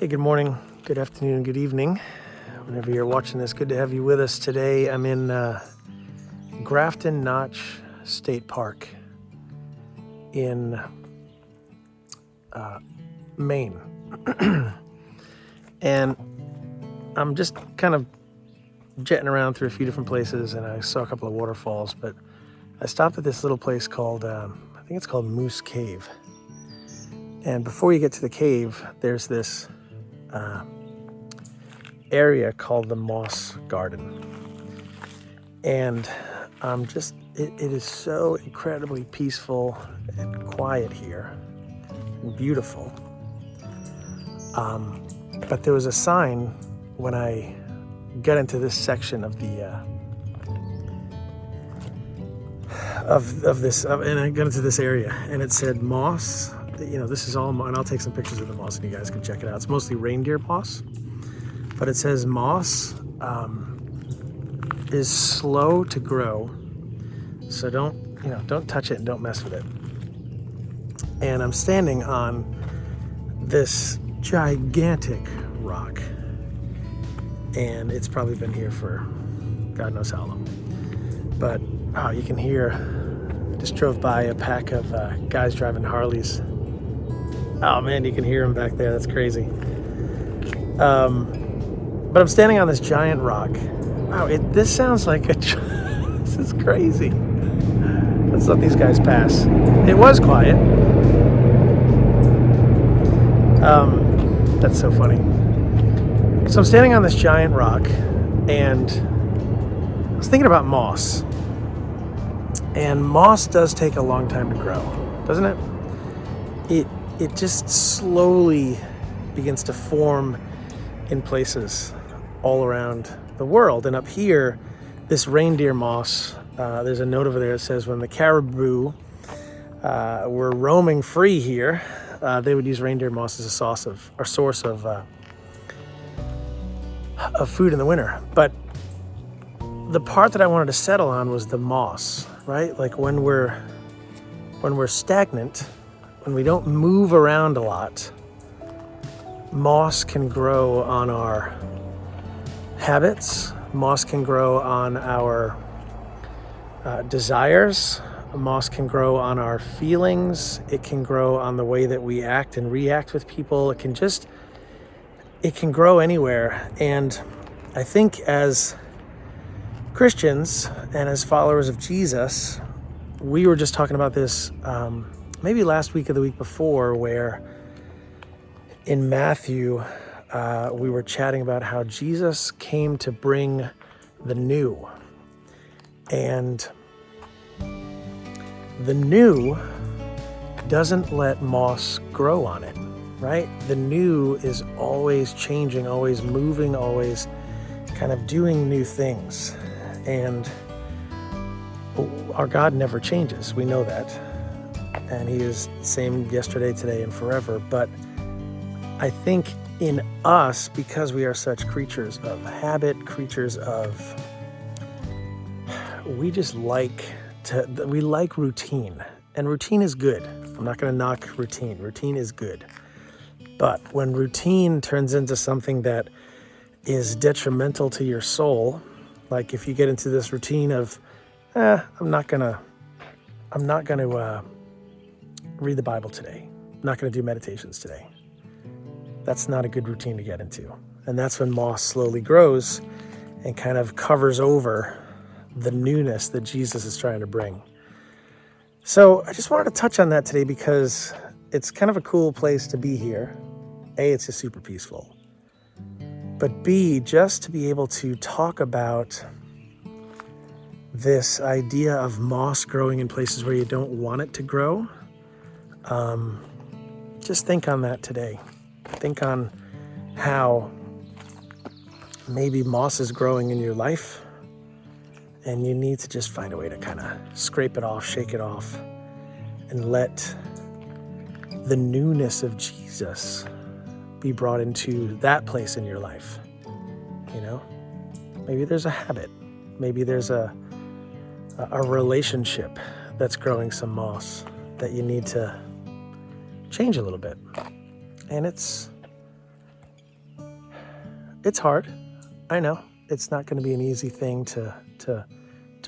Good morning, good afternoon, good evening. Whenever you're watching this, good to have you with us today. I'm in Grafton Notch State Park in Maine. And I'm just kind of jetting around through a few different places, and I saw a couple of waterfalls, but I stopped at this little place called, I think it's called Moose Cave. And before you get to the cave, there's this area called the Moss Garden. And it is so incredibly peaceful and quiet here and beautiful. But there was a sign when I got into this section of the and I got into this area, and it said moss. This is all, and I'll take some pictures of the moss and you guys can check it out. It's mostly reindeer moss, but it says moss is slow to grow, so don't touch it and don't mess with it. And I'm standing on this gigantic rock, and it's probably been here for God knows how long. But you can hear, just drove by a pack of guys driving Harleys. Oh man, you can hear them back there. That's crazy. But I'm standing on this giant rock. Wow, this sounds like this is crazy. Let's let these guys pass. It was quiet. That's so funny. So I'm standing on this giant rock, and I was thinking about moss. And moss does take a long time to grow, doesn't it? It just slowly begins to form in places all around the world. And up here, this reindeer moss, there's a note over there that says when the caribou were roaming free here, they would use reindeer moss as a source of food in the winter. But the part that I wanted to settle on was the moss, right? Like when we're stagnant, when we don't move around a lot, moss can grow on our habits. Moss can grow on our desires. Moss can grow on our feelings. It can grow on the way that we act and react with people. It can grow anywhere. And I think as Christians and as followers of Jesus, we were just talking about this maybe last week or the week before, where in Matthew, we were chatting about how Jesus came to bring the new. And the new doesn't let moss grow on it, right? The new is always changing, always moving, always kind of doing new things. And our God never changes. We know that. And he is the same yesterday, today, and forever. But I think in us, because we are such creatures of habit, we just like routine. And routine is good. I'm not going to knock routine. Routine is good. But when routine turns into something that is detrimental to your soul, like if you get into this routine of, I'm not gonna read the Bible today. I'm not gonna do meditations today. That's not a good routine to get into. And that's when moss slowly grows and kind of covers over the newness that Jesus is trying to bring. So I just wanted to touch on that today because it's kind of a cool place to be here. A, it's just super peaceful. But B, just to be able to talk about this idea of moss growing in places where you don't want it to grow. Just think on that today. Think on how maybe moss is growing in your life and you need to just find a way to kind of scrape it off, shake it off, and let the newness of Jesus be brought into that place in your life. Maybe there's a habit. Maybe there's a relationship that's growing some moss that you need to change a little bit. And it's it's hard. I know it's not going to be an easy thing to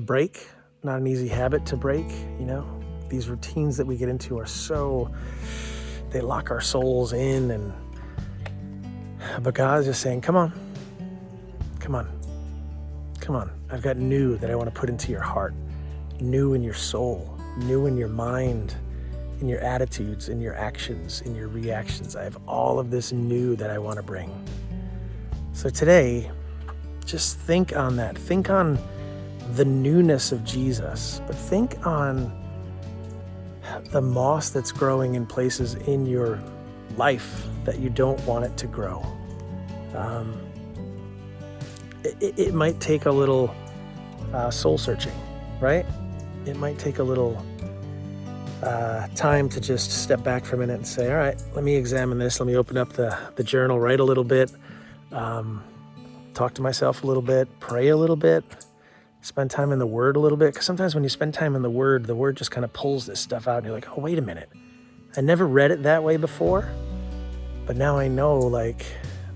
break, not an easy habit to break. These routines that we get into are they lock our souls in, but God's just saying, come on. I've got new that I want to put into your heart, new in your soul, new in your mind, in your attitudes, in your actions, in your reactions. I have all of this new that I want to bring. So today, just think on that. Think on the newness of Jesus, but think on the moss that's growing in places in your life that you don't want it to grow. It might take a little soul searching, right? It might take a little time to just step back for a minute and say, all right, let me examine this. Let me open up the journal, write a little bit, talk to myself a little bit, pray a little bit, spend time in the Word a little bit. Because sometimes when you spend time in the Word just kind of pulls this stuff out and you're like, oh, wait a minute. I never read it that way before, but now I know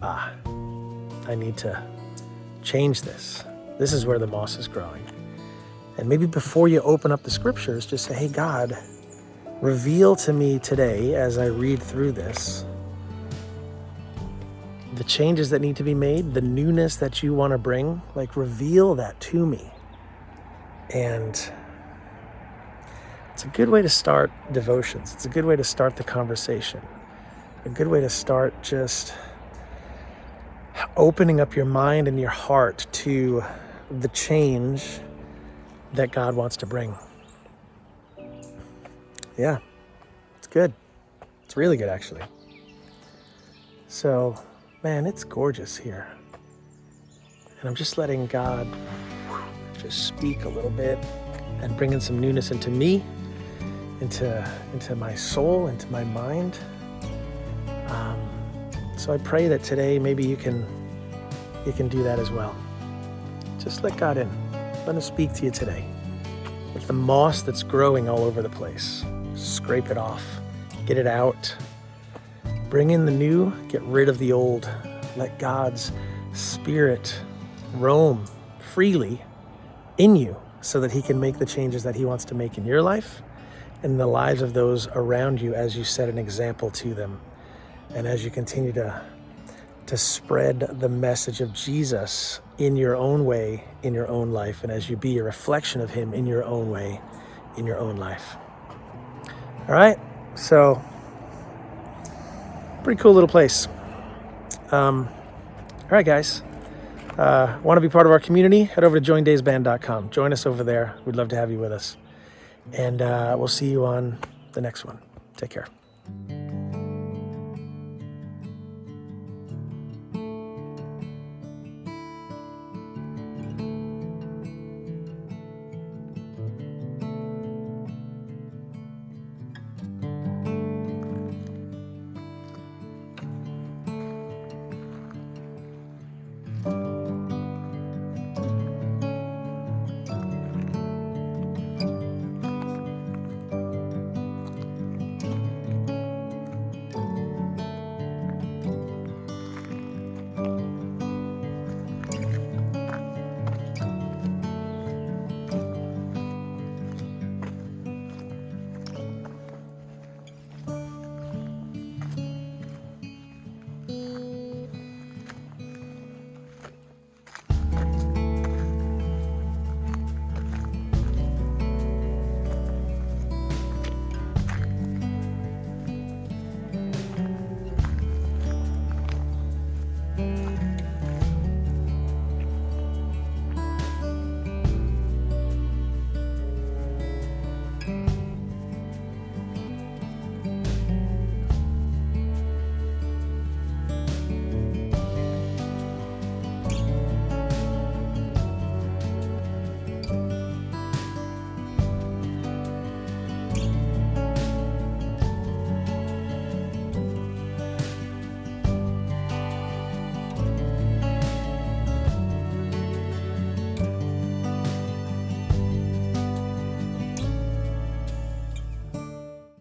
I need to change this. This is where the moss is growing. And maybe before you open up the scriptures, just say, hey, God, reveal to me today as I read through this the changes that need to be made, the newness that you want to bring, reveal that to me. And it's a good way to start devotions. It's a good way to start the conversation. A good way to start just opening up your mind and your heart to the change that God wants to bring. Yeah, it's good. It's really good, actually. So, man, it's gorgeous here. And I'm just letting God just speak a little bit and bringing some newness into me, into my soul, into my mind. So I pray that today maybe you can do that as well. Just let God in. Let him speak to you today. With the moss that's growing all over the place, scrape it off, get it out. Bring in the new, get rid of the old. Let God's Spirit roam freely in you so that he can make the changes that he wants to make in your life and in the lives of those around you as you set an example to them. And as you continue to spread the message of Jesus in your own way, in your own life, and as you be a reflection of him in your own way, in your own life. All right, so pretty cool little place. All right, guys. Want to be part of our community? Head over to joindaysband.com. Join us over there. We'd love to have you with us. And we'll see you on the next one. Take care.